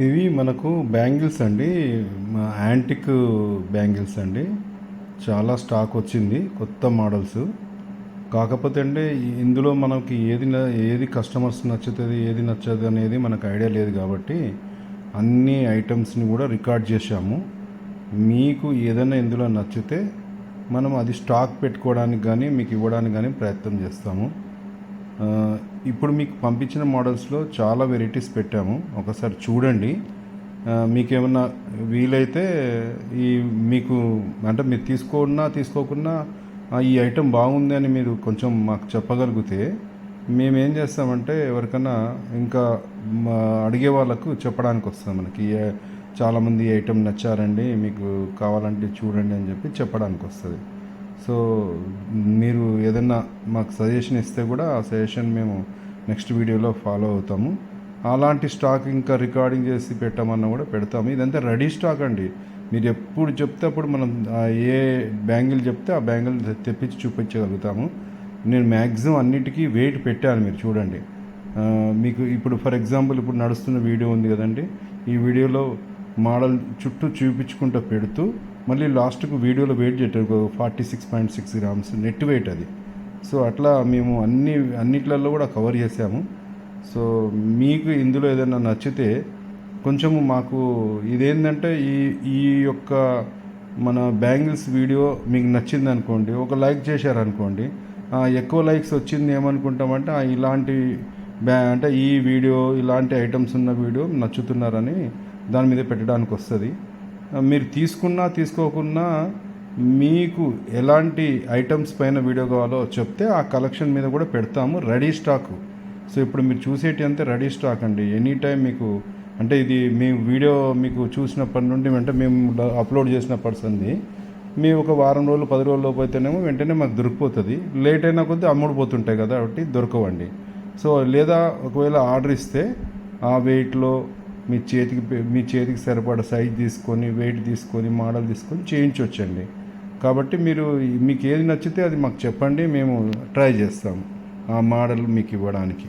ఇవి మనకు బ్యాంగిల్స్ అండి. యాంటిక్ బ్యాంగిల్స్ అండి. చాలా స్టాక్ వచ్చింది, కొత్త మోడల్స్. కాకపోతే అంటే ఇందులో మనకి ఏది కస్టమర్స్ నచ్చుతుంది, ఏది నచ్చదు అనేది మనకు ఐడియా లేదు కాబట్టి అన్ని ఐటమ్స్ని కూడా రికార్డ్ చేశాము. మీకు ఏదైనా ఇందులో నచ్చితే మనం అది స్టాక్ పెట్టుకోవడానికి కానీ మీకు ఇవ్వడానికి కానీ ప్రయత్నం చేస్తాము. ఇప్పుడు మీకు పంపించిన మోడల్స్లో చాలా వెరైటీస్ పెట్టాము, ఒకసారి చూడండి. మీకేమన్నా వీలైతే మీకు అంటే మీరు తీసుకోకున్నా ఈ ఐటెం బాగుంది అని మీరు కొంచెం మాకు చెప్పగలిగితే మేమేం చేస్తామంటే ఎవరికైనా ఇంకా అడిగే వాళ్ళకు చెప్పడానికి వస్తుంది. మనకి చాలామంది ఈ ఐటెం నచ్చారండి, మీకు కావాలంటే చూడండి అని చెప్పి చెప్పడానికి వస్తుంది. సో మీరు ఏదన్నా మాకు సజెషన్ ఇస్తే కూడా ఆ సజెషన్ మేము నెక్స్ట్ వీడియోలో ఫాలో అవుతాము. అలాంటి స్టాక్ ఇంకా రికార్డింగ్ చేసి పెట్టామన్నా కూడా పెడతాము. ఇదంతా రెడీ స్టాక్ అండి. మీరు ఎప్పుడు చెప్తే అప్పుడు మనం ఏ బ్యాంగిల్ చెప్తే ఆ బ్యాంగిల్ తెప్పించి చూపించగలుగుతాము. నేను మ్యాక్సిమం అన్నిటికీ వెయిట్ పెట్టాను, మీరు చూడండి. మీకు ఇప్పుడు ఫర్ ఎగ్జాంపుల్ ఇప్పుడు నడుస్తున్న వీడియో ఉంది కదండి, ఈ వీడియోలో మోడల్ చుట్టూ చూపించుకుంటూ పెడుతూ మళ్ళీ లాస్ట్కు వీడియోలో వెయిట్ చేయటం 46.6 గ్రామ్స్ నెట్ వెయిట్ అది. సో అట్లా మేము అన్నిట్లలో కూడా కవర్ చేసాము. సో మీకు ఇందులో ఏదైనా నచ్చితే కొంచెము మాకు ఇదేంటంటే ఈ యొక్క మన బ్యాంగిల్స్ వీడియో మీకు నచ్చింది అనుకోండి, ఒక లైక్ చేశారనుకోండి, ఎక్కువ లైక్స్ వచ్చింది ఏమనుకుంటామంటే ఇలాంటి అంటే ఈ వీడియో ఇలాంటి ఐటమ్స్ ఉన్న వీడియో నచ్చుతున్నారని దాని మీద పెట్టడానికి వస్తుంది. మీరు తీసుకోకున్నా మీకు ఎలాంటి ఐటమ్స్ పైన వీడియో కావాలో చెప్తే ఆ కలెక్షన్ మీద కూడా పెడతాము, రెడీ స్టాక్. సో ఇప్పుడు మీరు చూసేటి అంతే రెడీ స్టాక్ అండి. ఎనీ టైం మీకు అంటే ఇది మేము వీడియో మీకు చూసినప్పటి నుండి వెంటనే మేము అప్లోడ్ చేసినప్పటి సంది మేము ఒక వారం రోజులు 10 రోజుల లోపు అయితేనేమో వెంటనే మాకు దొరికిపోతుంది. లేట్ అయినా కొద్దీ అమ్ముడుపోతుంటాయి కదా, కాబట్టి దొరకవండి. సో లేదా ఒకవేళ ఆర్డర్ ఇస్తే ఆ వెయిట్లో మీ చేతికి సరిపడా సైజ్ తీసుకొని వెయిట్ తీసుకొని మోడల్ తీసుకొని చేయించవచ్చండి. కాబట్టి మీకు ఏది నచ్చితే అది మాకు చెప్పండి, మేము ట్రై చేస్తాము ఆ మోడల్ మీకు ఇవ్వడానికి.